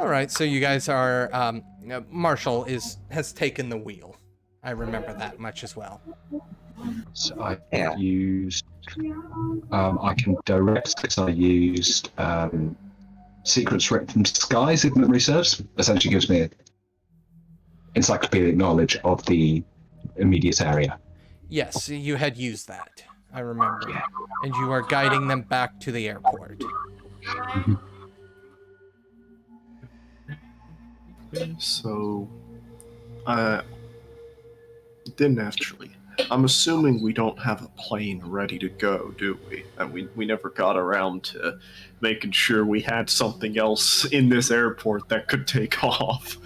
All right, so you guys are. Marshall has taken the wheel. I remember that much as well. So I Yeah. used. I can direct because I used secrets written from disguise, if memory serves. Essentially, gives me encyclopedic knowledge of the immediate area. Yes, you had used that. I remember. Yeah. And you are guiding them back to the airport. So, then naturally, I'm assuming we don't have a plane ready to go, do we? And we never got around to making sure we had something else in this airport that could take off.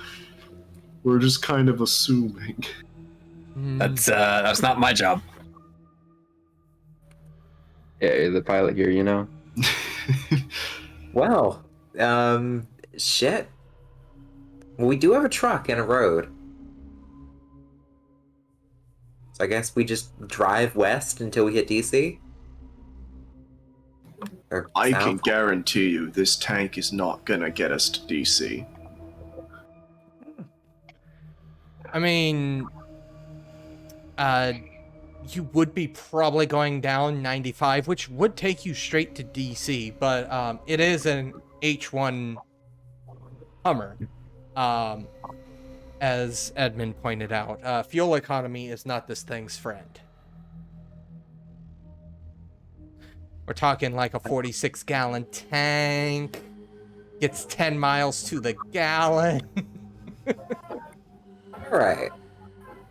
We're just kind of assuming. That's not my job. Yeah, you're the pilot here, you know. Well, shit. Well, we do have a truck and a road. So I guess we just drive west until we hit DC? Or I south? can guarantee you this tank is not gonna get us to DC. I mean, you would be probably going down 95, which would take you straight to DC, but it is an H1 Hummer. As Edmond pointed out, fuel economy is not this thing's friend. We're talking like a 46-gallon tank, gets 10 miles to the gallon. All right.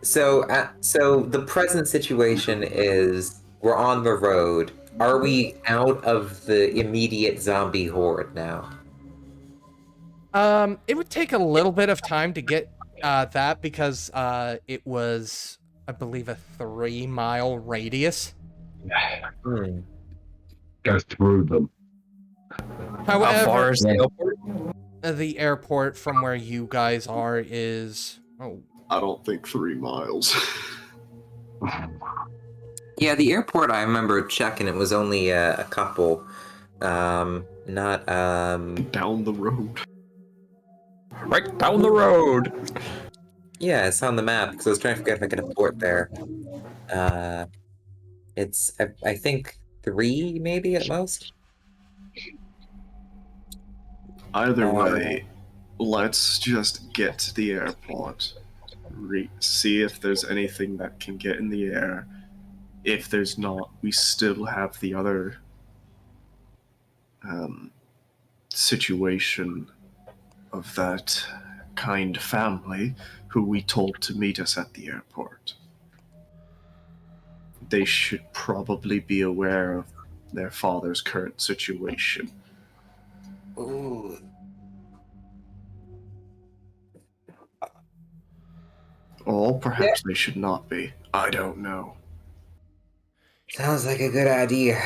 So the present situation is we're on the road. Are we out of the immediate zombie horde now? It would take a little bit of time to get that because it was, I believe, a 3-mile radius. Go through them. However, How far is the airport? the airport from where you guys are is... Oh, I don't think 3 miles. Yeah, the airport, I remember checking, it was only a couple. Not, Down the road. Right down the road. yeah, it's on the map, because I was trying to figure out if I could port there. It's, I think, 3, maybe, at most? Either way, let's just get to the airport. See if there's anything that can get in the air. If there's not, we still have the other situation of that kind family who we told to meet us at the airport. They should probably be aware of their father's current situation. Ooh. Or perhaps they should not be. I don't know. Sounds like a good idea.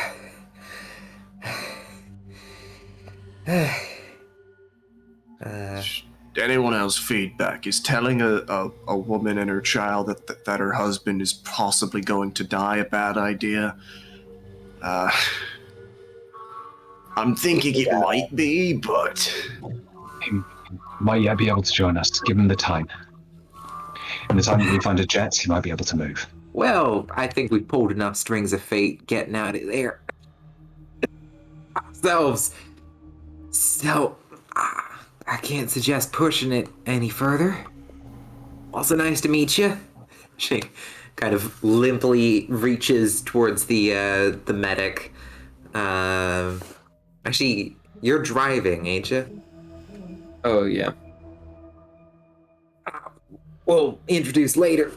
Anyone else feedback is telling a woman and her child that her husband is possibly going to die a bad idea? I'm thinking it might be, but He might yet be able to join us. Give him the time. In the time that we find a jet, he might be able to move. Well, I think we pulled enough strings of fate getting out of there ourselves. So, I can't suggest pushing it any further. Also nice to meet you. She kind of limply reaches towards the medic. Actually, you're driving, ain't you? Oh, yeah. We'll introduce later.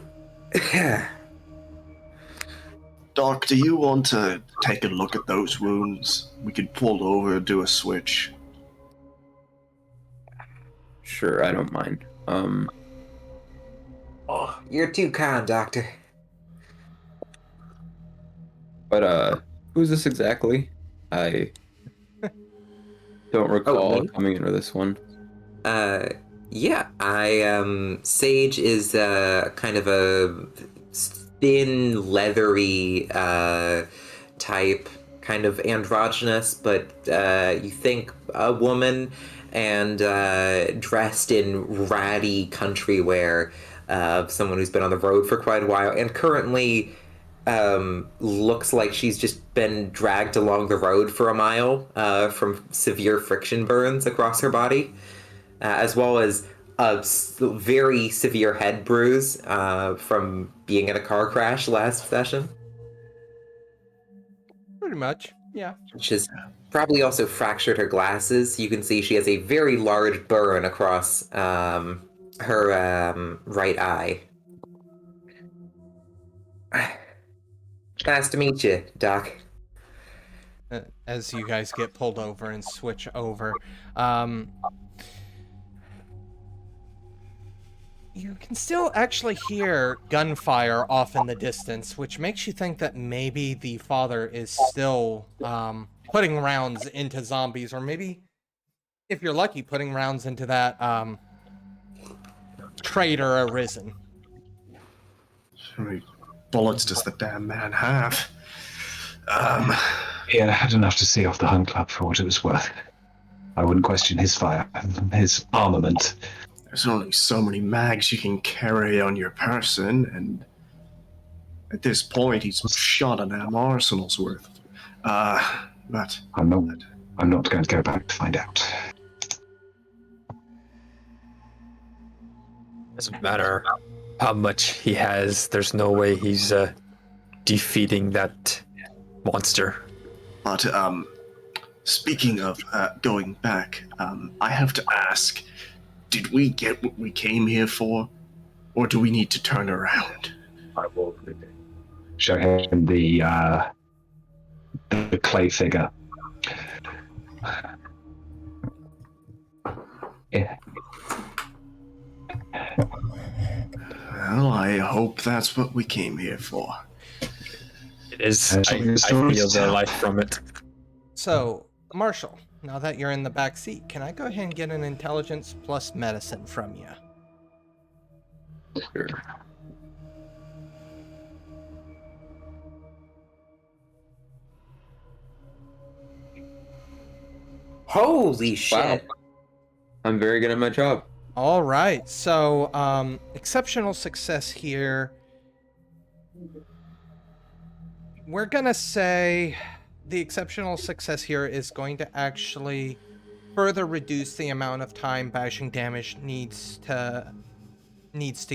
Doc, do you want to take a look at those wounds? We could pull over and do a switch. Sure, I don't mind. Oh, you're too kind, Doctor. But, who's this exactly? I don't recall me? coming into this one. Yeah, Sage is, kind of a thin, leathery, type, kind of androgynous, but, you think a woman, and dressed in ratty country wear, someone who's been on the road for quite a while, and currently looks like she's just been dragged along the road for a mile from severe friction burns across her body, as well as a very severe head bruise from being in a car crash last session. Pretty much, yeah. She's probably also fractured her glasses. You can see she has a very large burn across her right eye. Nice to meet you, Doc. As you guys get pulled over and switch over, you can still actually hear gunfire off in the distance, which makes you think that maybe the father is still putting rounds into zombies, or maybe, if you're lucky, putting rounds into that traitor arisen. How many bullets does the damn man have? He had enough to see off the Hun Club for what it was worth. I wouldn't question his his armament. There's only so many mags you can carry on your person, and at this point, he's shot a damn arsenal's worth. But I'm not going to go back to find out. Doesn't matter how much he has. There's no way he's defeating that monster. But speaking of going back, I have to ask: did we get what we came here for, or do we need to turn around? I will show him the clay figure. Yeah. Well, I hope that's what we came here for. It is. That's I what the feel stories the tell. life from it. So, Marshall, now that you're in the back seat, can I go ahead and get an intelligence plus medicine from you? Sure. Holy shit! Wow. I'm very good at my job. All right, so exceptional success here. We're gonna say the exceptional success here is going to actually further reduce the amount of time bashing damage needs to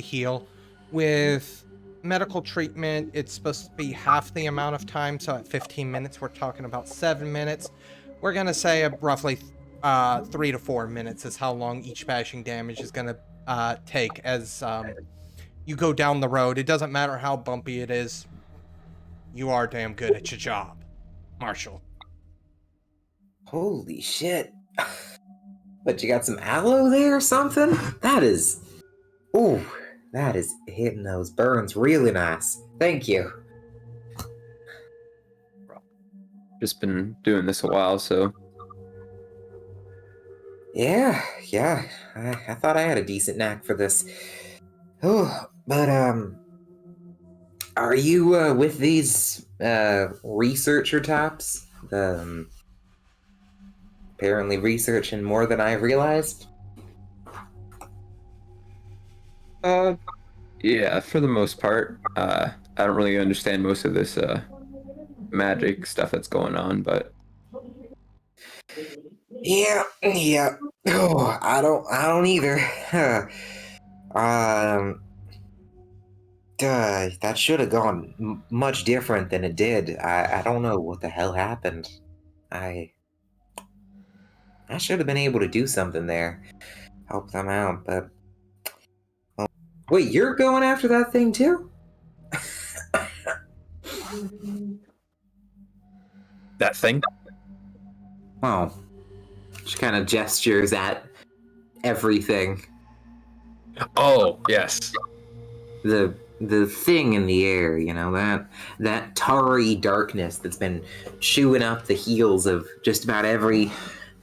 heal. With medical treatment, it's supposed to be half the amount of time, so at 15 minutes, we're talking about 7 minutes. We're gonna say roughly 3 to 4 minutes is how long each bashing damage is gonna take as you go down the road. It doesn't matter how bumpy it is. You are damn good at your job, Marshall. Holy shit! But you got some aloe there or something? That is hitting those burns really nice. Thank you. Just been doing this a while, so Yeah. I thought I had a decent knack for this. Oh, but are you with these researcher tops? Apparently researching more than I realized. yeah, for the most part. I don't really understand most of this magic stuff that's going on, but Yeah. Oh, I don't either. That should have gone much different than it did. I don't know what the hell happened. I should have been able to do something there. Help them out, but... Well, wait, you're going after that thing too? That thing? Oh. She kind of gestures at everything. Oh, yes. The thing in the air, you know, that tarry darkness that's been chewing up the heels of just about every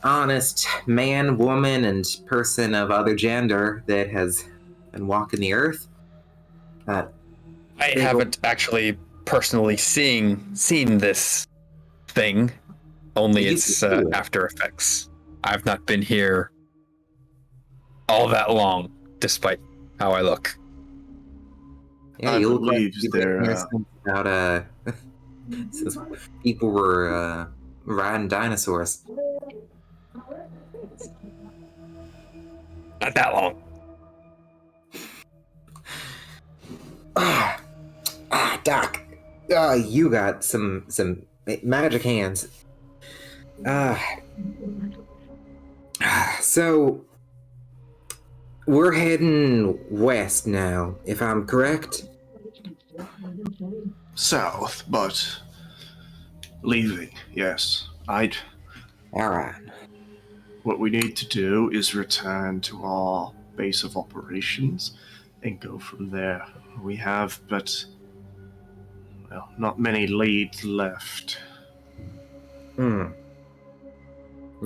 honest man, woman, and person of other gender that has been walking the earth. I haven't actually personally seen this thing. Only You its can do it. after effects. I've not been here all that long, despite how I look. Yeah, I you look like believe you've been they're, here since about since people were riding dinosaurs. Not that long. Doc, you got some magic hands. So we're heading west now, if I'm correct. south, but leaving, yes. All right. What we need to do is return to our base of operations and go from there. We have well, not many leads left.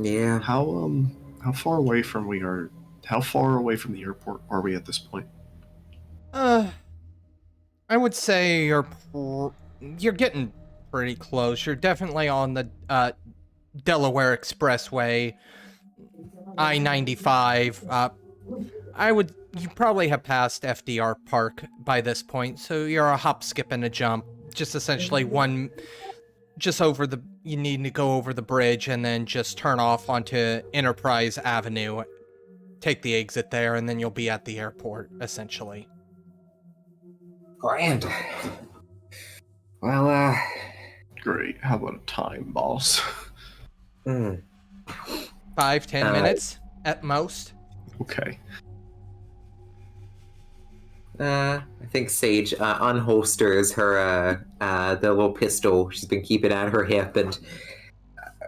Yeah. How far away from the airport are we at this point? I would say you're getting pretty close. You're definitely on the Delaware Expressway, I-95. You probably have passed FDR Park by this point, so you're a hop, skip, and a jump. Just essentially you need to go over the bridge and then just turn off onto Enterprise Avenue, take the exit there, and then you'll be at the airport, essentially. Grand. Well, Great. How about a time, boss? 5-10 minutes at most. Okay. I think Sage unholsters her the little pistol she's been keeping at her hip, and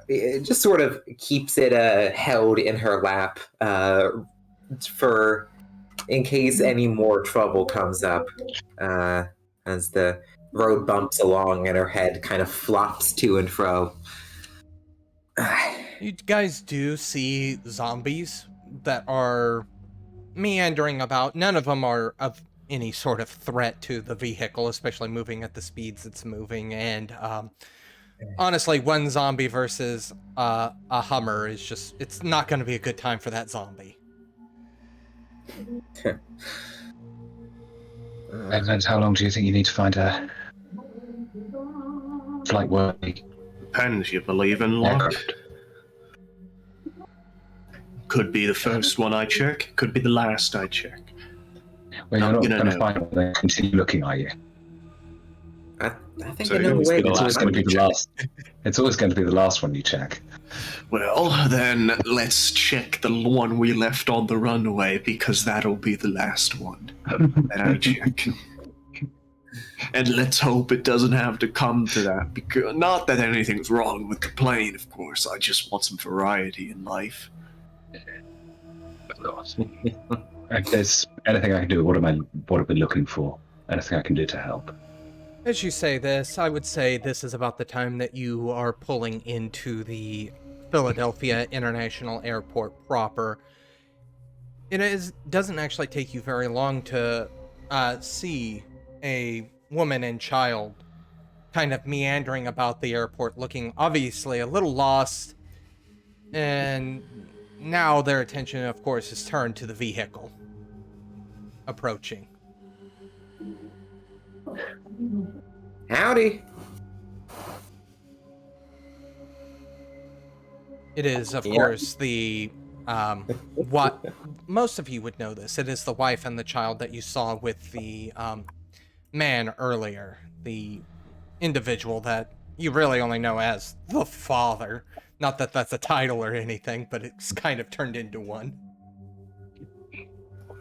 it just sort of keeps it held in her lap for in case any more trouble comes up. As the road bumps along and her head kind of flops to and fro. You guys do see zombies that are meandering about. None of them are of any sort of threat to the vehicle, especially moving at the speeds it's moving. And honestly, one zombie versus a Hummer is just, it's not going to be a good time for that zombie. And how long do you think you need to find a flight worthy? Depends, you believe in luck? aircraft? Could be the first one I check, could be the last I check. Well, you're not gonna going to know. find one. They continue looking, are you? I think So I know it's a way gonna It's always last going to one be you the check. last. It's always going to be the last one you check. Well, then let's check the one we left on the runway, because that'll be the last one that I check. And let's hope it doesn't have to come to that, because not that anything's wrong with the plane, of course. I just want some variety in life. If there's anything I can do, what are we looking for? Anything I can do to help? As you say this, I would say this is about the time that you are pulling into the Philadelphia International Airport proper. Doesn't actually take you very long to see a woman and child kind of meandering about the airport, looking obviously a little lost, and now their attention, of course, is turned to the vehicle approaching. Howdy. It is, of Yeah. course, the what most of you would know this. It is the wife and the child that you saw with the man earlier, the individual that you really only know as the father. Not that that's a title or anything, but it's kind of turned into one.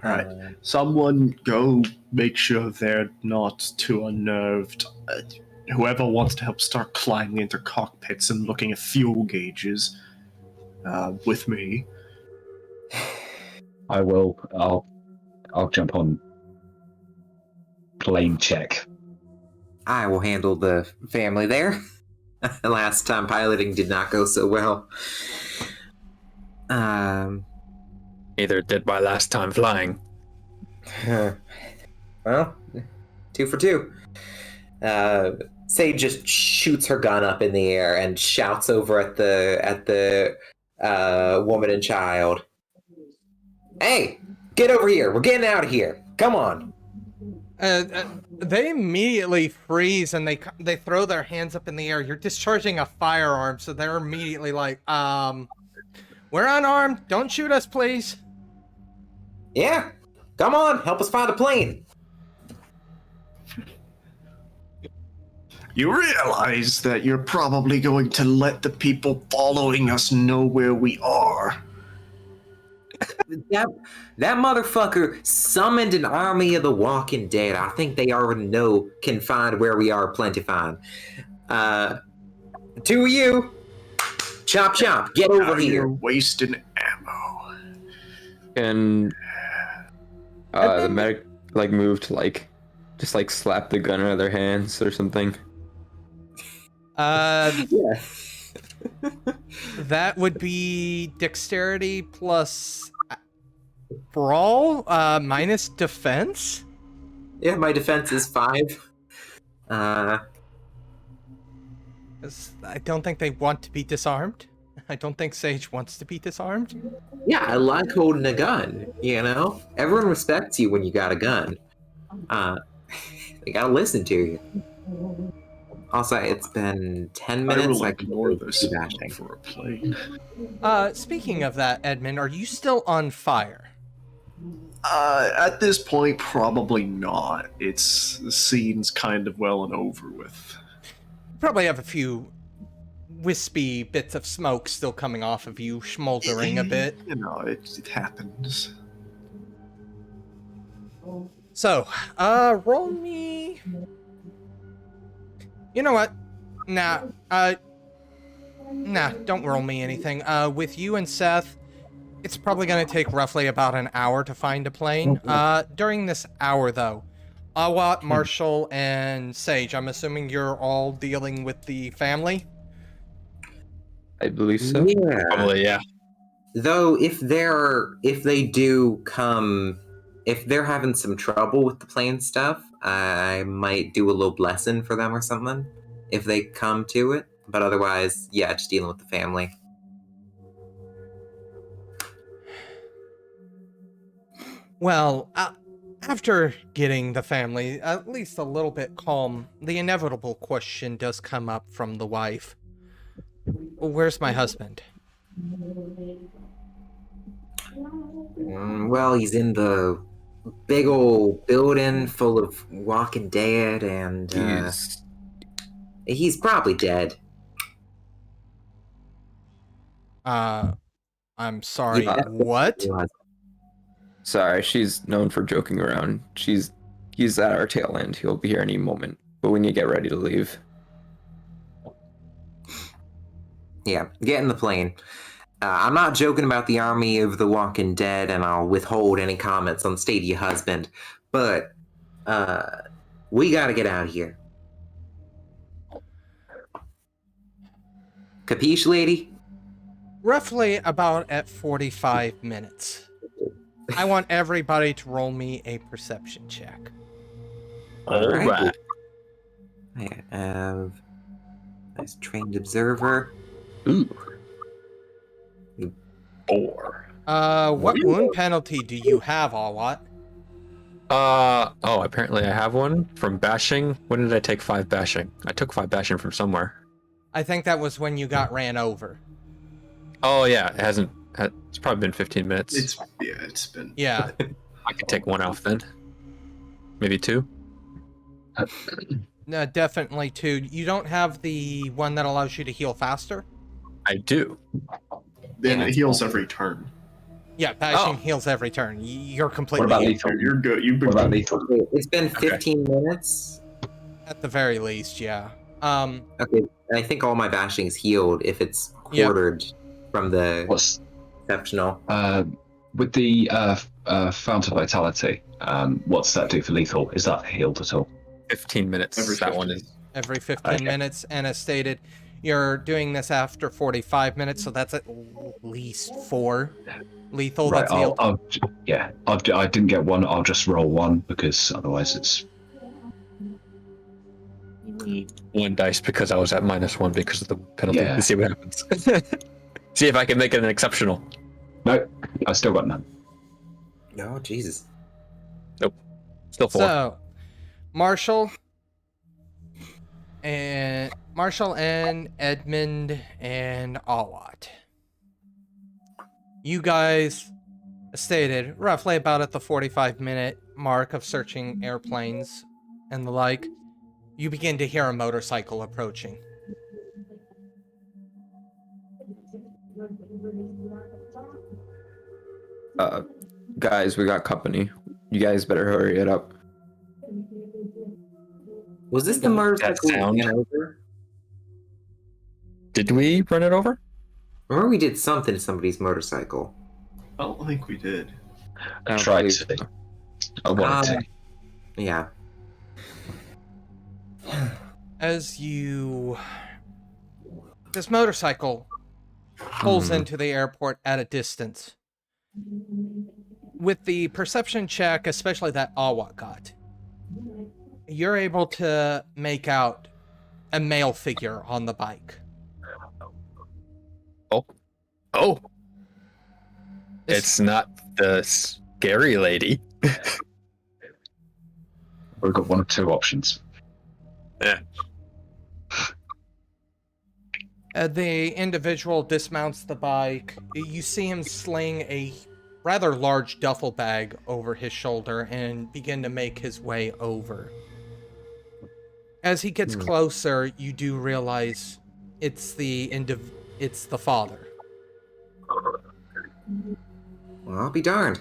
Alright, someone go make sure they're not too unnerved. Whoever wants to help start climbing into cockpits and looking at fuel gauges with me. I will. I'll jump on plane check. I will handle the family there. Last time piloting did not go so well. Neither did my last time flying. Well, 2 for 2. Sage just shoots her gun up in the air and shouts over at the woman and child. Hey, get over here. We're getting out of here. Come on. They immediately freeze and they throw their hands up in the air. You're discharging a firearm, so they're immediately like, we're unarmed. Don't shoot us, please. Yeah. Come on. Help us find a plane. You realize that you're probably going to let the people following us know where we are. That motherfucker summoned an army of the Walking Dead. I think they already can find where we are plenty fine. Two of you, chop chop, get over Now here. you're wasting ammo. And the medic move to just slap the gun out of their hands or something. Yeah. That would be dexterity plus brawl minus defense. Yeah, my defense is 5. 'Cause I don't think they want to be disarmed. I don't think Sage wants to be disarmed. Yeah, I like holding a gun, you know? Everyone respects you when you got a gun. They gotta listen to you. Also, it's been 10 minutes. I will I ignore this and bashing. look for a plane. Speaking of that, Edmond, are you still on fire? At this point, probably not. The scene's kind of well and over with. Probably have a few wispy bits of smoke still coming off of you, smoldering a bit. You know, it happens. So, roll me. You know what? Nah, don't roll me anything. With you and Seth, it's probably gonna take roughly about an hour to find a plane. During this hour, though, Awat, Marshall, and Sage, I'm assuming you're all dealing with the family? I believe so. Yeah. Probably, yeah. Though, if they're having some trouble with the plane stuff, I might do a little blessing for them or something if they come to it. But otherwise, yeah, just dealing with the family. Well, after getting the family at least a little bit calm, the inevitable question does come up from the wife. Where's my husband? Well, he's in the big old building full of Walking Dead, and he's probably dead. I'm sorry, Yeah. what? Sorry, she's known for joking around. He's at our tail end. He'll be here any moment, but we need to get ready to leave. Yeah, get in the plane. I'm not joking about the army of the Walking Dead, and I'll withhold any comments on the state of your husband, but we gotta get out of here. Capiche, lady? Roughly about at 45 minutes. I want everybody to roll me a perception check. All right. I have nice trained observer. Ooh. 4. What wound penalty do you have, Awat? Apparently I have one from bashing. When did I take 5 bashing? I took 5 bashing from somewhere. I think that was when you got ran over. Oh yeah, it's probably been 15 minutes. It's been. Yeah. I could take 1 off then. Maybe 2. No, definitely 2. You don't have the one that allows you to heal faster? I do. Then it heals every turn. Yeah, bashing Oh. heals every turn. You're completely What about healed lethal? You're good. You've been What about good. lethal? Okay, it's been 15 minutes. at the very least, yeah. Okay, I think all my bashing is healed if it's Yep. quartered from the What's exceptional. with the Fount of Vitality? What's that do for lethal? Is that healed at all? 15 minutes. Every that 15. one is. Every 15 Okay. minutes, and as stated, you're doing this after 45 minutes, so that's at least 4 lethal. Right. That's healed. I didn't get 1. I'll just roll 1 because otherwise it's 1 dice because I was at -1 because of the penalty. Yeah. Let's see what happens. See if I can make it an exceptional. no. I still got none. Oh, Jesus. Nope. Still 4. So, Marshall and Edmond and Awat. You guys stated roughly about at the 45-minute mark of searching airplanes and the like, you begin to hear a motorcycle approaching. Guys, we got company. You guys better hurry it up. Was this the motorcycle we sound? ran over? Did we run it over? Remember we did something to somebody's motorcycle. I don't think we did. I don't tried believe to. so. I wanted to. Yeah. As this motorcycle pulls into the airport at a distance. With the perception check, especially that Awat got, you're able to make out a male figure on the bike. Oh. It's not the scary lady. We've got one of two options. Yeah. The individual dismounts the bike. You see him sling a rather large duffel bag over his shoulder and begin to make his way over. As he gets closer, you do realize it's the father. Well, I'll be darned.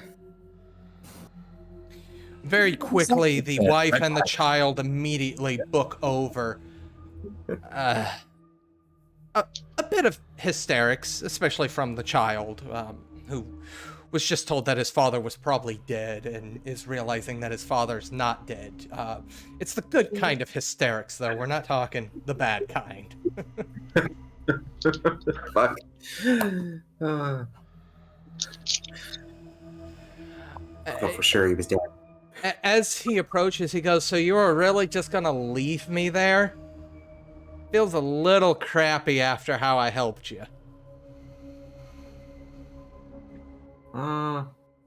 Very quickly, the wife and the child immediately book over. A bit of hysterics, especially from the child, who was just told that his father was probably dead and is realizing that his father's not dead. It's the good kind of hysterics, though. We're not talking the bad kind. Fuck. Oh, for sure he was dead. As he approaches, he goes, "So you were really just gonna leave me there? Feels a little crappy after how I helped you."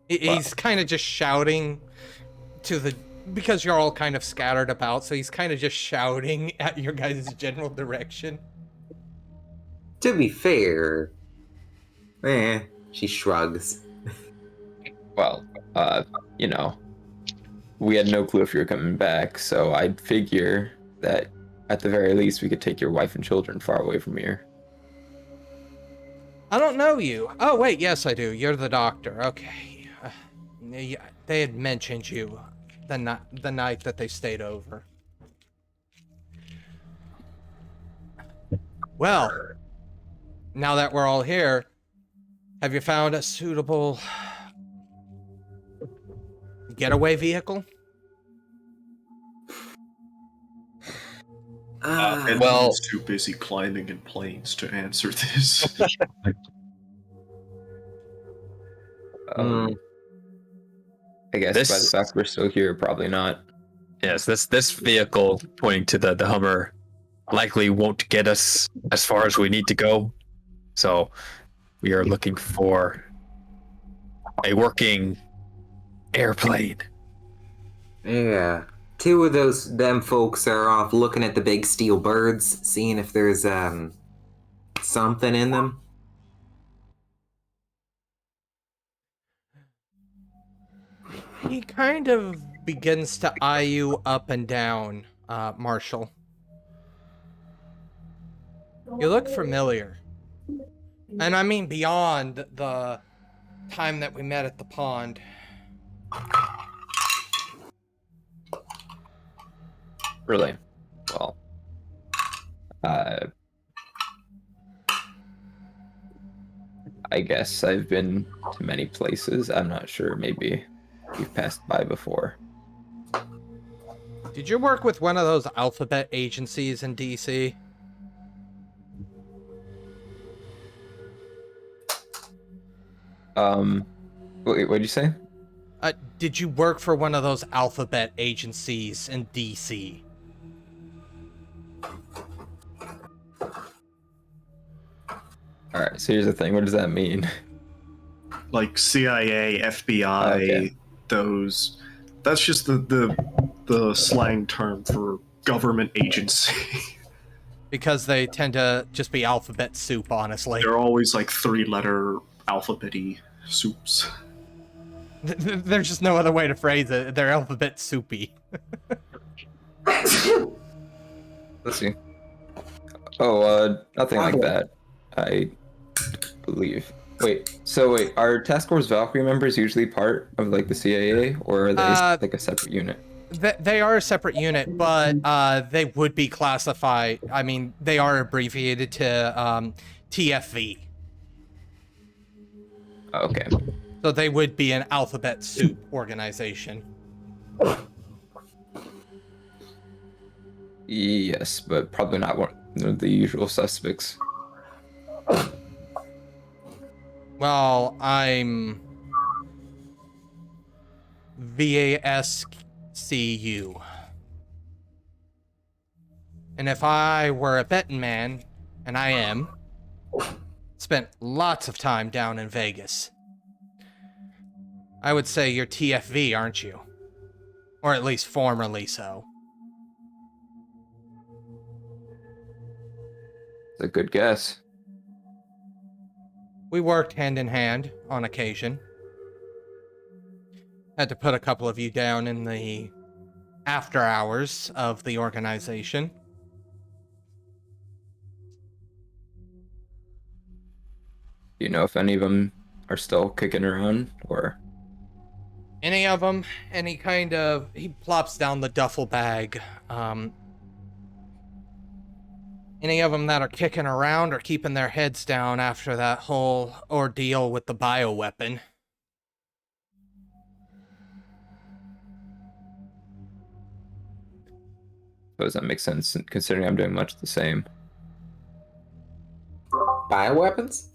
He's kind of just shouting because you're all kind of scattered about, so he's kind of just shouting at your guys' general direction. To be fair, she shrugs. Well, we had no clue if you were coming back, so I'd figure that at the very least we could take your wife and children far away from here. I don't know you. Oh, wait, yes, I do. You're the doctor. Okay. Yeah, they had mentioned you the night that they stayed over. Well, now that we're all here, have you found a suitable getaway vehicle? Edmond's too busy climbing in planes to answer this. I guess by the fact we're still here, probably not. Yes, this vehicle, pointing to the Hummer, likely won't get us as far as we need to go. So we are looking for a working airplane. Yeah. Two of them folks are off looking at the big steel birds, seeing if there's something in them. He kind of begins to eye you up and down, Marshall. You look familiar. And I mean beyond the time that we met at the pond. Really? Well, I guess I've been to many places. I'm not sure. Maybe we've passed by before. Did you work with one of those alphabet agencies in DC? Wait, what'd you say? Did you work for one of those alphabet agencies in DC? Alright, so here's the thing. What does that mean? Like CIA, FBI, Okay. those. That's just the slang term for government agency. Because they tend to just be alphabet soup, honestly. They're always like 3-letter alphabet-y soups. There's just no other way to phrase it. They're alphabet soupy. Let's see. Oh, nothing like that. I believe. Wait, are Task Force Valkyrie members usually part of like the CAA, or are they like a separate unit? They are a separate unit, but they would be classified. I mean, they are abbreviated to TFV. Okay. So they would be an alphabet soup organization. Yes, but probably not one of the usual suspects. Well, I'm VASCU. And if I were a betting man, and I am, spent lots of time down in Vegas, I would say you're TFV, aren't you? Or at least formerly so. It's a good guess. We worked hand in hand on occasion. Had to put a couple of you down in the after hours of the organization. Do you know if any of them are still kicking around, or? Any of them, any kind of... He plops down the duffel bag. Any of them that are kicking around or keeping their heads down after that whole ordeal with the bioweapon. Suppose that makes sense, considering I'm doing much the same. Bioweapons?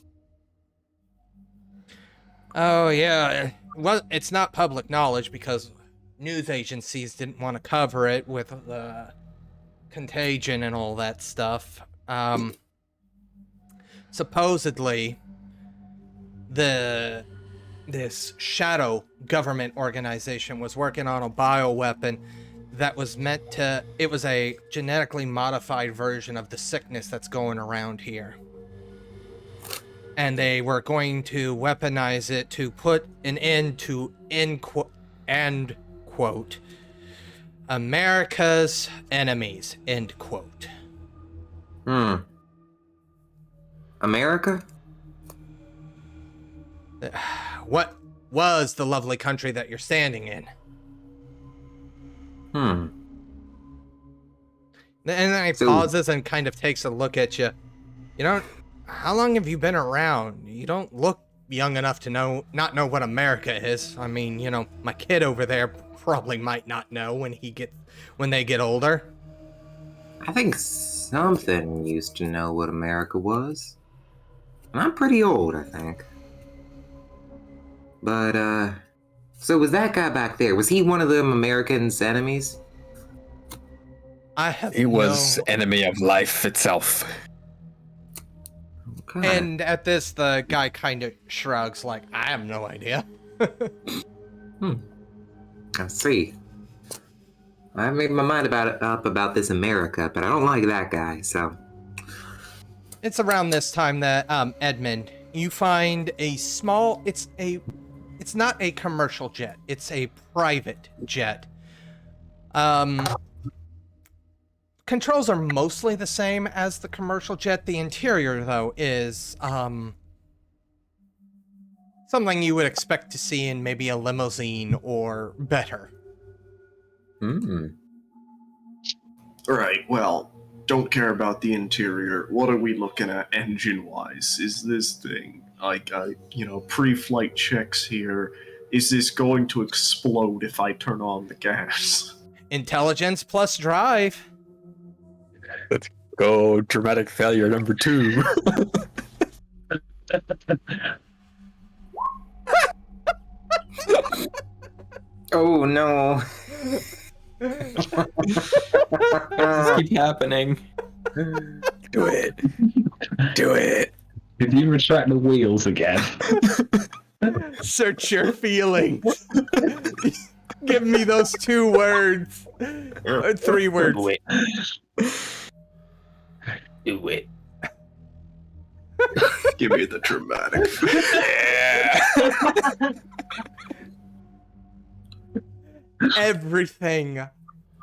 Oh, yeah. Well, it's not public knowledge because news agencies didn't want to cover it with contagion and all that stuff. Supposedly, this shadow government organization was working on a bioweapon that was meant to... It was a genetically modified version of the sickness that's going around here. And they were going to weaponize it to put an end to, end quote, America's enemies, end quote. America? What was the lovely country that you're standing in? And then he pauses and kind of takes a look at you. You don't... How long have you been around? You don't look young enough to not know what America is. I mean, you know, my kid over there probably might not know when they get older. I think something used to know what America was. And I'm pretty old, I think. But, so was that guy back there, was he one of them Americans' enemies? He was enemy of life itself. Okay. And at this, the guy kind of shrugs, like, I have no idea. I see. I made my mind up about this America, but I don't like that guy, so... It's around this time that, Edmond, you find a small... It's not a commercial jet. It's a private jet. Controls are mostly the same as the commercial jet. The interior, though, is something you would expect to see in maybe a limousine or better. Right, well, don't care about the interior. What are we looking at engine-wise? Is this thing, like, pre-flight checks here, is this going to explode if I turn on the gas? Intelligence plus drive. Let's go. Dramatic failure number 2. Oh no. This keep happening. Do it. Do it. Did you retract the wheels again? Search your feelings. Give me those 2 words. 3 words. Do it. Do it. Give me the dramatic. Everything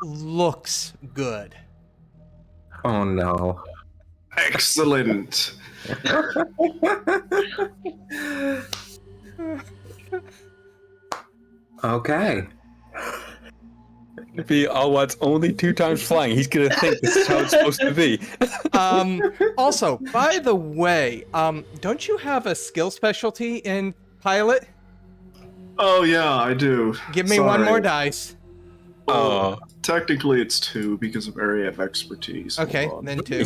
looks good. Oh no. Excellent. Okay. If he wants only 2 times flying, he's gonna think this is how it's supposed to be. Also, by the way, don't you have a skill specialty in pilot? Oh yeah, I do. Give me 1 more Sorry. dice. Oh, Technically, it's 2 because of area of expertise. Hold Okay, on. then 2.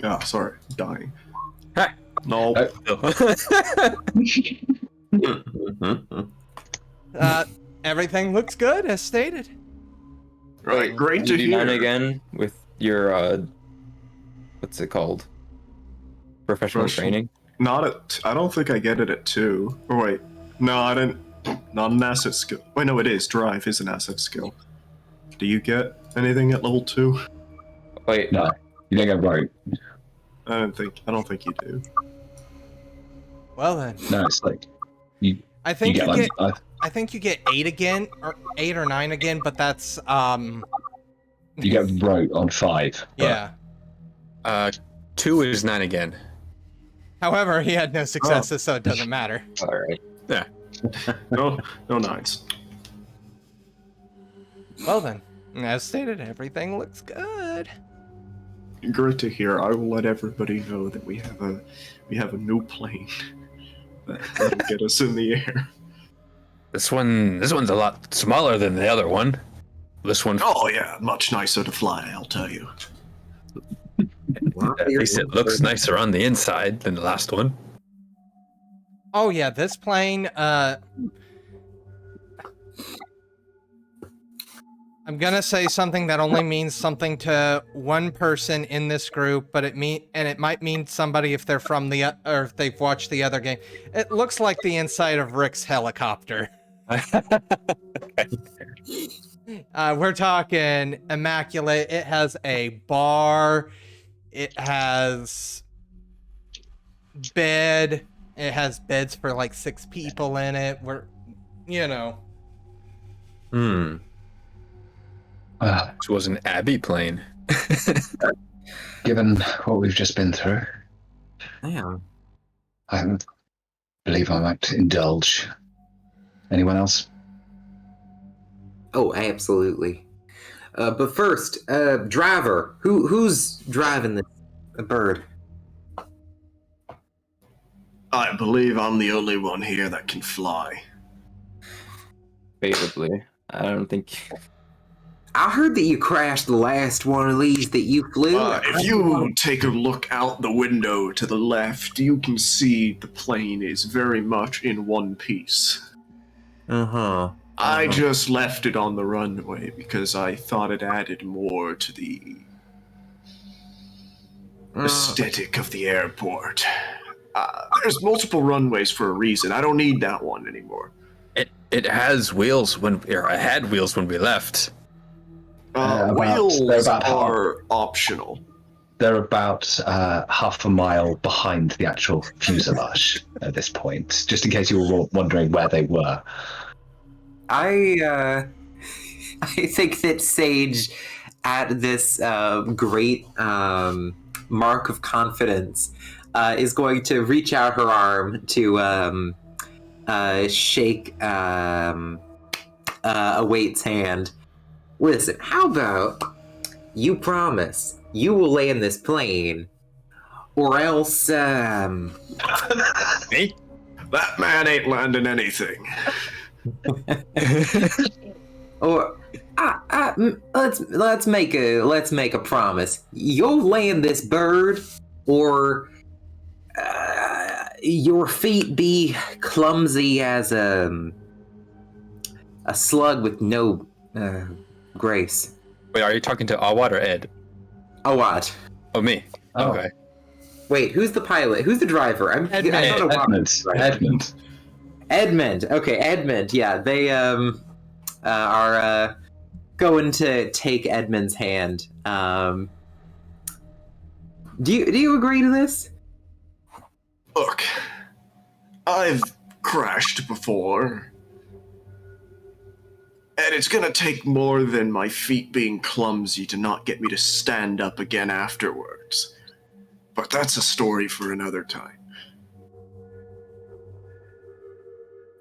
Oh, sorry, dying. Ha. No. Everything looks good as stated. Right, great You to do 9 hear. again with your what's it called? Professional training. Not at. I don't think I get it at 2. Or wait, no, I didn't. Not an asset skill. Wait, no, it is. Drive is an asset skill. Do you get anything at level 2? Wait, No, you don't get rope. I don't think you do. Well then, No, it's like you I think you like get. I think you get 8 again, or 8 or 9 again, but that's you get rope on 5. but yeah. 2 is 9 again. However, he had no successes, so it doesn't matter. all right. Yeah. No, no nines. Well then, as stated, everything looks good. Great to hear. I will let everybody know that we have a new plane that'll get us in the air. This one's a lot smaller than the other one. This one, Oh yeah, much nicer to fly, I'll tell you. at least it looks nicer on the inside than the last one. Oh yeah, this plane, I'm gonna say something that only means something to one person in this group, but it might mean somebody if they're from or if they've watched the other game. It looks like the inside of Rick's helicopter. We're talking immaculate. It has a bar. It has bed. It has beds for like 6 people in it. This was an Abbey plane. given what we've just been through, Yeah. I believe I might indulge. Anyone else? Oh, absolutely. But first, driver. Who's driving this bird? I believe I'm the only one here that can fly. Favorably. I don't think. I heard that you crashed the last one of these that you flew. If you take a look out the window to the left, you can see the plane is very much in one piece. Uh-huh. I just left it on the runway because I thought it added more to the aesthetic of the airport. There's multiple runways for a reason. I don't need that one anymore. It has wheels it had wheels when we left. Wheels they're about are optional. They're about half a mile behind the actual fuselage at this point, just in case you were wondering where they were. I think that Sage, at this great mark of confidence, is going to reach out her arm to shake Await's hand. Listen, how about you promise you will land this plane, or else Me? That man ain't landing anything. or let's make a promise. You'll land this bird, or your feet be clumsy as a slug with no grace. Wait, are you talking to Awad or Ed? Oh, what? Oh, me. Oh. Okay. Wait, who's the pilot? Who's the driver? I don't know. Edmond. Edmond. Okay, Edmond. Yeah, they are going to take Edmond's hand. Do you agree to this? Look, I've crashed before, and it's gonna take more than my feet being clumsy to not get me to stand up again afterwards. But that's a story for another time.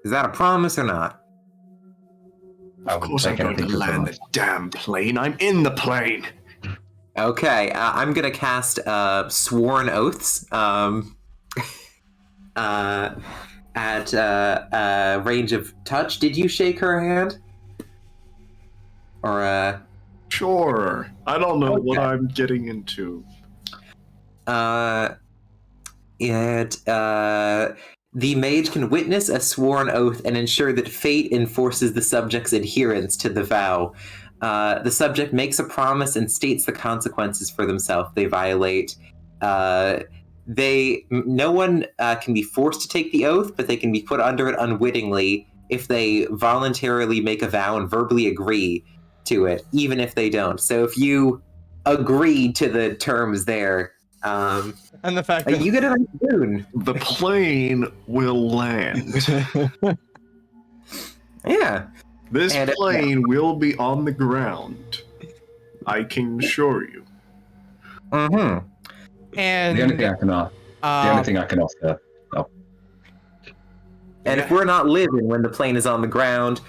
Is that a promise or not? Of course I'm going to land the damn plane. I'm in the plane. Okay, I'm gonna cast Sworn Oaths at range of touch. Did you shake her hand? Or Sure. I don't know what I'm getting into. The mage can witness a sworn oath and ensure that fate enforces the subject's adherence to the vow. The subject makes a promise and states the consequences for themselves they violate. No one can be forced to take the oath, but they can be put under it unwittingly if they voluntarily make a vow and verbally agree to it, even if they don't. So if you agree to the terms there, and the fact that you get a nice boon. The plane will land. Yeah. This plane will be on the ground. I can assure you. Mm-hmm. and The only thing I can offer. And if we're not living when the plane is on the ground,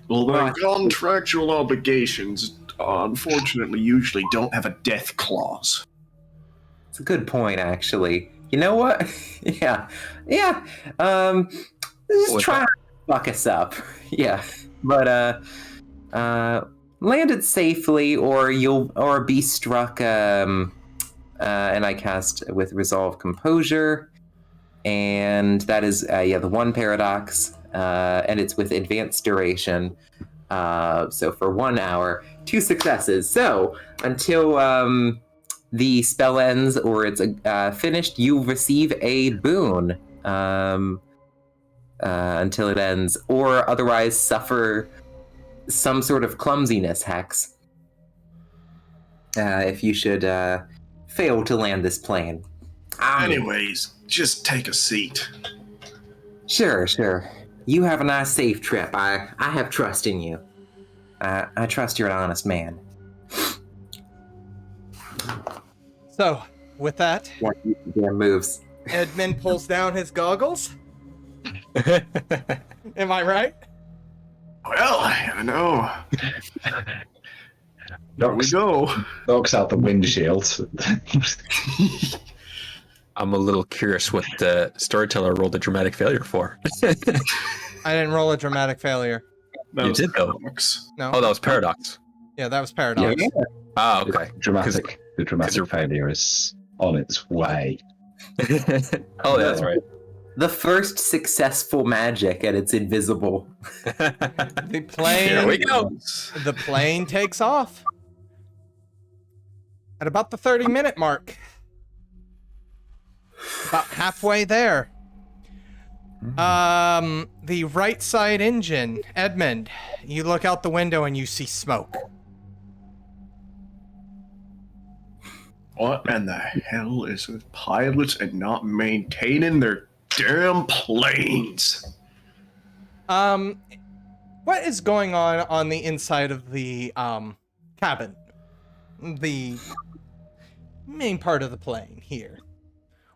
Well, the contractual obligations, unfortunately, usually don't have a death clause. it's a good point, actually. You know what? yeah. Just try to fuck us up. Yeah. But, land it safely or be struck, and I cast with Resolve Composure. And that is, the one paradox, and it's with advanced duration. So for 1 hour, 2 successes. So until the spell ends or it's finished, you receive a boon until it ends, or otherwise suffer some sort of clumsiness hex if you should fail to land this plane. Anyways, just take a seat. Sure. You have a nice, safe trip. I have trust in you. I trust you're an honest man. so with that, Damn moves. Edmond pulls down his goggles. Am I right? Well, I know. There we go. Knocks out the windshield. I'm a little curious what the storyteller rolled a dramatic failure for. I didn't roll a dramatic failure. You did, though. No. Oh, that was paradox. Yeah, that was paradox. Yeah. Ah, okay. The dramatic failure is on its way. Oh, that's right. The first successful magic, and it's invisible. The plane. Here we go. The plane takes off at about the 30-minute mark. About halfway there. The right side engine, Edmond, you look out the window and you see smoke. What in the hell is with pilots and not maintaining their damn planes? What is going on the inside of the cabin? The main part of the plane here.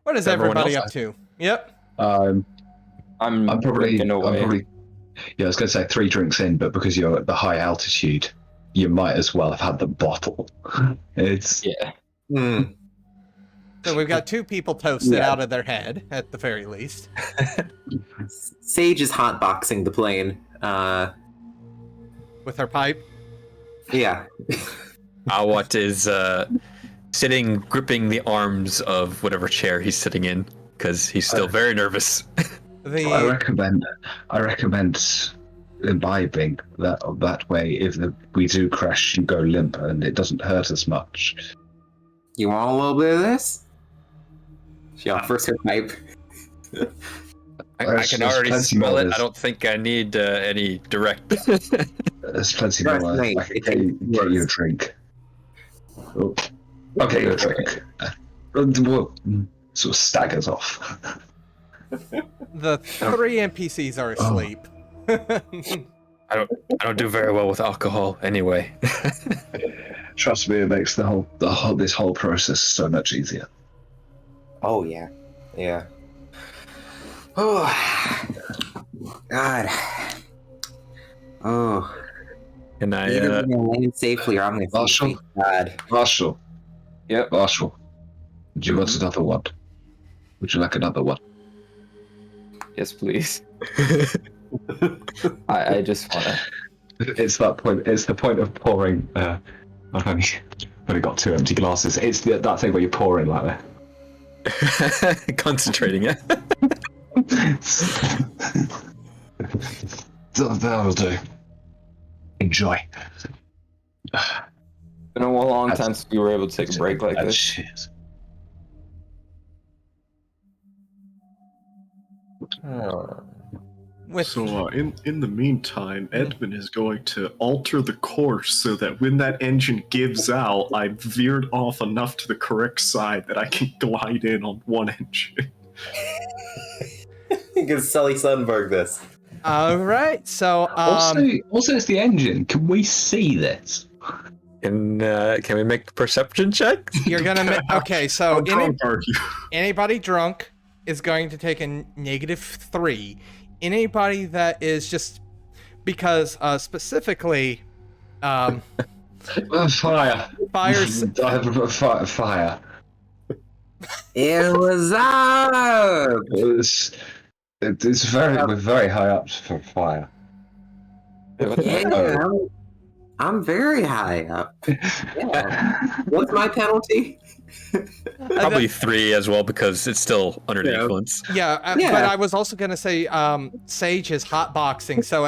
What is everybody up to? Yep. I'm probably drinking away. I was going to say 3 drinks in, but because you're at the high altitude, you might as well have had the bottle. It's Yeah. So we've got 2 people toasted out of their head, at the very least. Sage is hotboxing the plane. With her pipe. Yeah. Awat is sitting, gripping the arms of whatever chair he's sitting in, because he's still very nervous. I recommend imbibing that way. If we do crash, you go limp, and it doesn't hurt as much. You want a little bit of this? She offers her pipe. I There's can already plenty smell more it. of I this. don't think I need any direct. There's plenty Trust more. me, I can it get you a works. drink. Oh, I'll get you a drink. Well, sort of staggers off. The 3 NPCs are asleep. I don't do very well with alcohol anyway. Trust me, it makes this whole process so much easier. Oh yeah, yeah. Oh God. Oh. Can I? Either we're gonna land safely or I'm gonna Marshall? face God. Marshall. Yep. Marshall. Do you want another one? Would you like another one? Yes, please. I just wanna. It's that point. It's the point of pouring. I've only got 2 empty glasses. It's that thing where you're pouring like that. Concentrating it. That'll do. Enjoy. Been a long time since we were able to take a break like this. Cheers. With So, in the meantime, Edmond is going to alter the course so that when that engine gives out, I veered off enough to the correct side that I can glide in on one engine. You can Sully Sunberg this. all right, so Also, it's the engine. Can we see this? Can we make perception checks? you're gonna okay. So How drunk are you? anybody drunk is going to take a -3. Anybody that is just because specifically Fire. fires Fire. It was up. It's we're very high up for fire. Yeah, I'm very high up. Yeah. What's my penalty? Probably 3 as well because it's still under the Yeah. influence. yeah, Yeah. but I was also gonna say Sage is hotboxing, so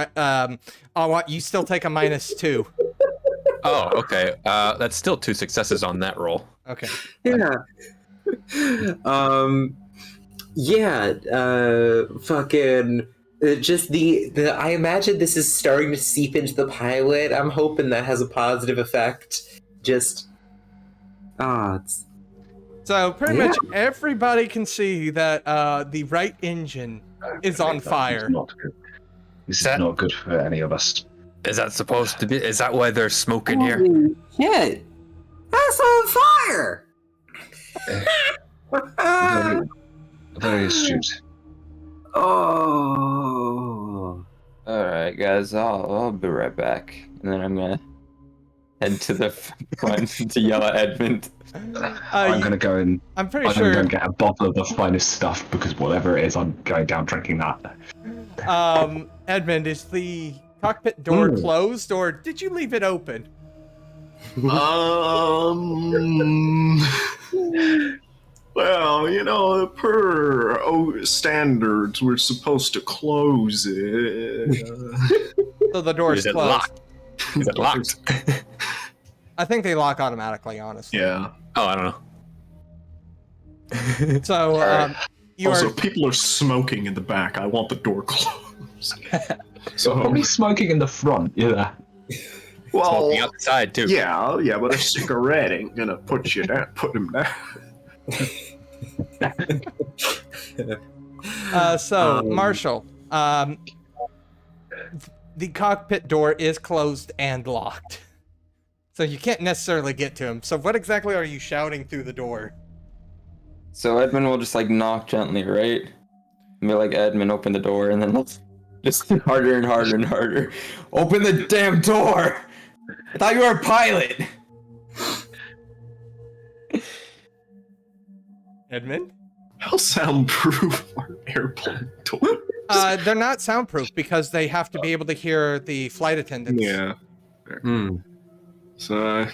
I want you still take a -2. Oh, okay. That's still 2 successes on that roll. Okay. Yeah. Fucking just the I imagine this is starting to seep into the pilot. I'm hoping that has a positive effect. Just it's So pretty Yeah. much everybody can see that the right engine is on fire. This is That- not good for any of us. Is that supposed to be? Is that why there's smoke in here? holy shit. That's on fire. Very, very astute. Oh. All right, guys. I'll be right back, and then I'm gonna head to the front to yell at Edmond. I'm gonna go and I'm pretty I'm gonna go sure and get a bottle of the finest stuff because whatever it is, I'm going down drinking that. Edmond, is the cockpit door closed or did you leave it open? Well, per standards, we're supposed to close it. So the door's Is it closed. locked? Is it locked? I think they lock automatically, honestly. Yeah. Oh, I don't know. So you Also, are people are smoking in the back. I want the door closed. So, Probably smoking in the front. Yeah. well, Smoking outside too. yeah, but a cigarette ain't gonna put you down. Put him down. Marshall, the cockpit door is closed and locked. So you can't necessarily get to him. So what exactly are you shouting through the door? So Edmund will just like knock gently, right? And be like, Edmund, open the door, and then just harder and harder and harder. Open the damn door! I thought you were a pilot! Edmund? How soundproof are airplane doors? They're not soundproof because they have to be able to hear the flight attendants. Yeah. Hmm. So I'm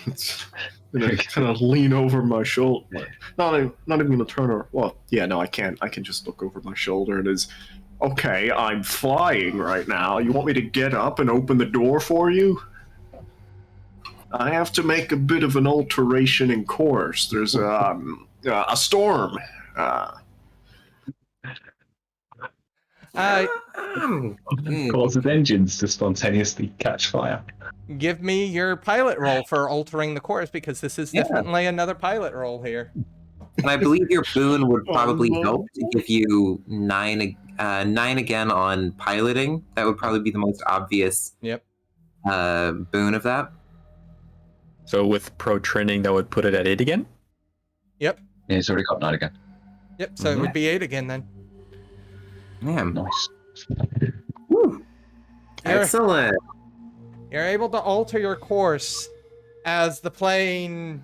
gonna kind of lean over my shoulder. Not even gonna turn her. Well, yeah, no, I can't. I can just look over my shoulder and is okay. I'm flying right now. You want me to get up and open the door for you? I have to make a bit of an alteration in course. There's a storm. Causes engines to spontaneously catch fire. Give me your pilot roll for altering the course, because this is definitely another pilot roll here. And I believe your boon would probably no. help to give you 9 again on piloting. That would probably be the most obvious Yep. boon of that. So with pro training, that would put it at 8 again. Yep. Yeah, he's already got 9 again. Yep. So it would be 8 again then. Yeah. Nice. Woo. You're- Excellent. You're able to alter your course as the plane,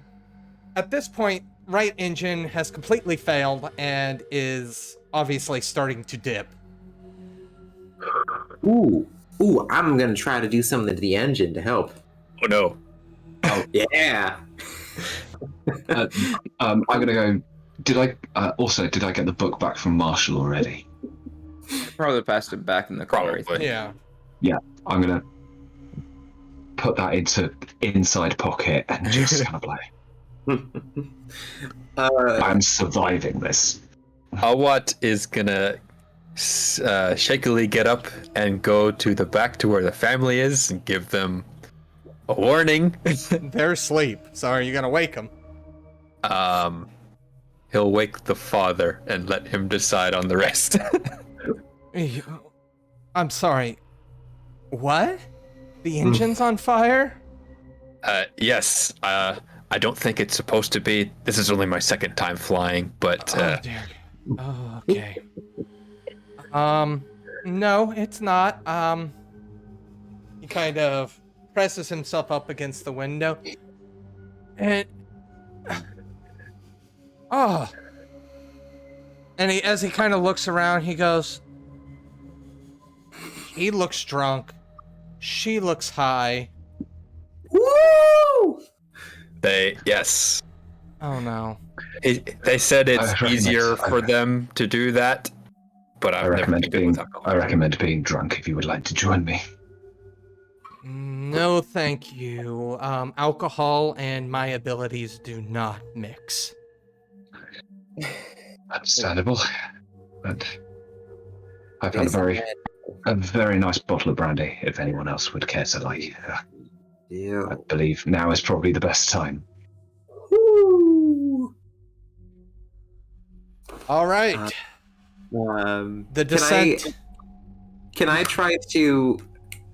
at this point, right engine has completely failed and is obviously starting to dip. Ooh, I'm gonna try to do something to the engine to help. Oh no. Yeah. I'm gonna go. Did I get the book back from Marshall already? Probably passed it back in the car. I Probably. think. Yeah. I'm gonna put that into inside pocket and just kind of like, I'm surviving this. Awat is gonna shakily get up and go to the back to where the family is and give them a warning. They're asleep, so are you gonna wake them? He'll wake the father and let him decide on the rest. I'm sorry. What? The engine's on fire? Yes. I don't think it's supposed to be. This is only my second time flying, but Oh dear. Oh, okay. No, it's not. He kind of presses himself up against the window. And oh. And as he kind of looks around, he goes, he looks drunk. She looks high. Woo! yes. Oh no. They said it's recommend- easier for them to do that, but I I've never recommend been good being. with alcohol. I recommend being drunk if you would like to join me. No, thank you. Alcohol and my abilities do not mix. Understandable. But I've had a very nice bottle of brandy. If anyone else would care to like, Yeah. I believe now is probably the best time. Woo! All right. The descent. Can I try to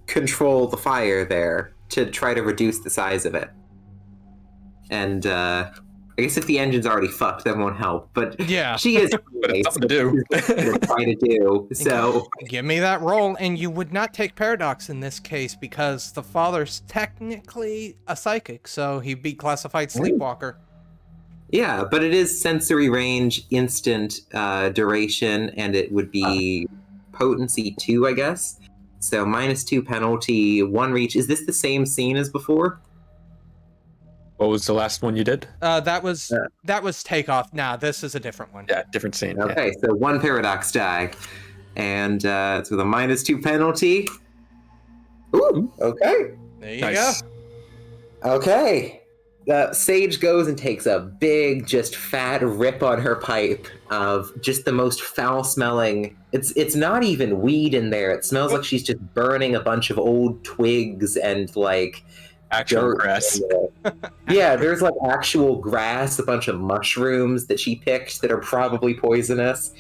control the fire there to try to reduce the size of it? And I guess if the engine's already fucked, that won't help. But Yeah. she is. But it's something to do. Trying to do so. Give me that roll, and you would not take paradox in this case because the father's technically a psychic, so he'd be classified sleepwalker. Yeah, but it is sensory range, instant duration, and it would be potency 2, I guess. So -2 penalty, 1 reach. Is this the same scene as before? What was the last one you did? That was takeoff. Nah, this is a different one. Yeah, different scene. yeah. Okay, so 1 paradox die. And it's with a -2 penalty. Ooh, okay. There you Nice. go. Okay. Sage goes and takes a big, just fat rip on her pipe of just the most foul-smelling. It's not even weed in there. It smells like she's just burning a bunch of old twigs and like Actual dirt grass. in there. Yeah, there's like actual grass, a bunch of mushrooms that she picked that are probably poisonous.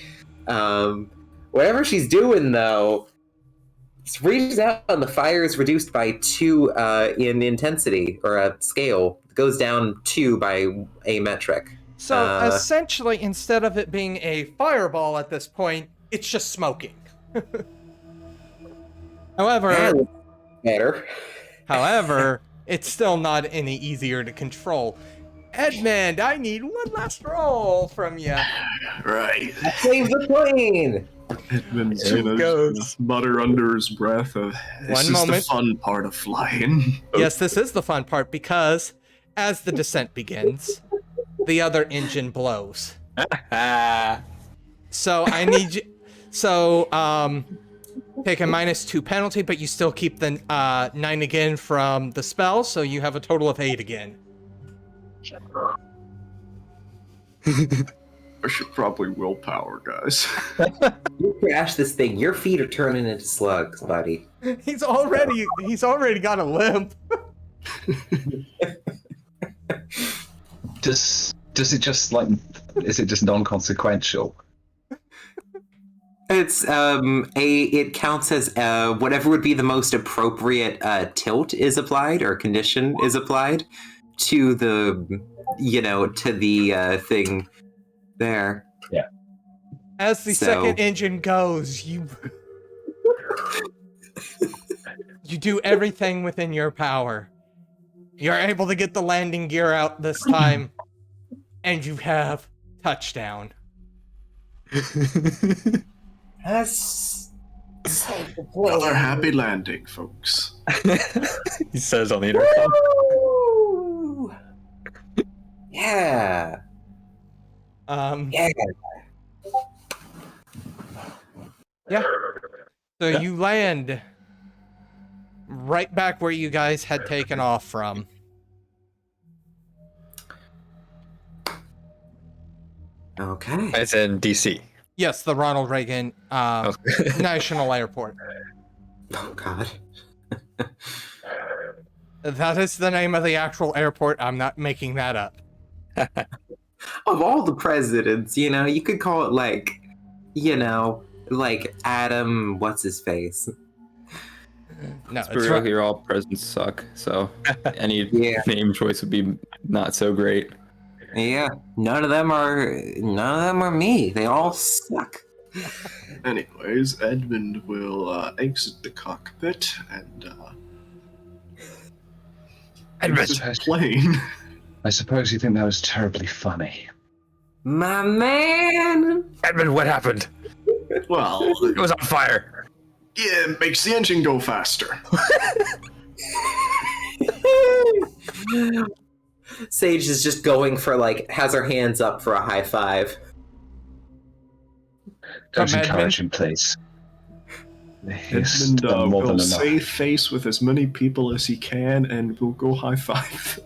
Whatever she's doing though, reaches out and the fire is reduced by 2 in intensity, or a scale. It goes down 2 by a metric. So essentially, instead of it being a fireball at this point, it's just smoking. However, Better. it's still not any easier to control. Edmond, I need one last roll from you. Right. Save the plane! Edmund's There it gonna goes. mutter under his breath of, this One is moment. the fun part of flying. Yes, this is the fun part because as the descent begins, the other engine blows. So I need you. So take a -2 penalty, but you still keep the 9 again from the spell, so you have a total of 8 again. I should probably willpower, guys. You crash this thing, your feet are turning into slugs, buddy. He's already got a limp. Does it just like, is it just non-consequential? It's it counts as whatever would be the most appropriate tilt is applied or condition is applied to the thing there. Yeah. As the second engine goes, you do everything within your power. You're able to get the landing gear out this time, and you have touchdown. That's Another happy landing, folks. He says on the intercom. Woo! Yeah. Yeah. Yeah. So you land right back where you guys had taken off from. Okay. It's in DC. Yes, the Ronald Reagan National Airport. Oh God. That is the name of the actual airport. I'm not making that up. Of all the presidents, you could call it like Adam, what's his face? No, For real, here all presidents suck. So any name choice would be not so great. Yeah, none of them are me. They all suck. Anyways, Edmond will exit the cockpit and exit the plane. I suppose you think that was terribly funny. My man. Edmond, what happened? Well, It was on fire. yeah, it makes the engine go faster. Sage is just going for has her hands up for a high five. Don't encourage him, please. He's Edmund done more will than enough. save face with as many people as he can and will go high five.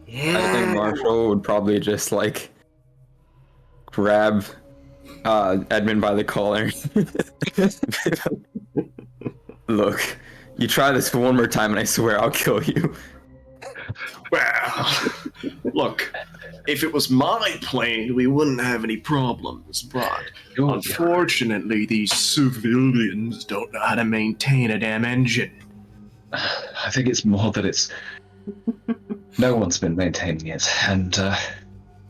Yeah. I think Marshall would probably just grab Edmund by the collar. Look, you try this one more time and I swear I'll kill you. Well, look, if it was my plane, we wouldn't have any problems, but unfortunately, these civilians don't know how to maintain a damn engine. I think it's more that it's... No one's been maintaining it, and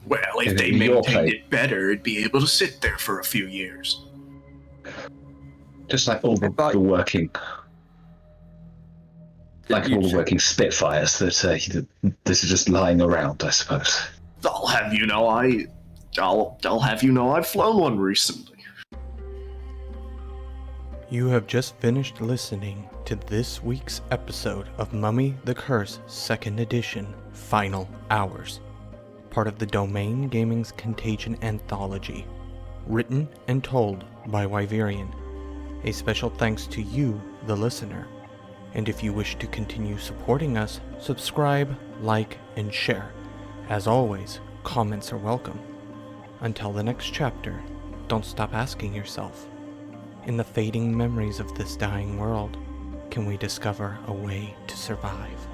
Well, if they maintained it better, it'd be able to sit there for a few years. just like all the working... Like all the working Spitfires that this is just lying around, I suppose. I'll have you know, I'll have you know I've flown one recently. You have just finished listening to this week's episode of Mummy the Curse 2nd Edition Final Hours, part of the Domain Gaming's Contagion Anthology, written and told by Wyverian. A special thanks to you, the listener. And if you wish to continue supporting us, subscribe, like, and share. As always, comments are welcome. Until the next chapter, don't stop asking yourself, in the fading memories of this dying world, can we discover a way to survive?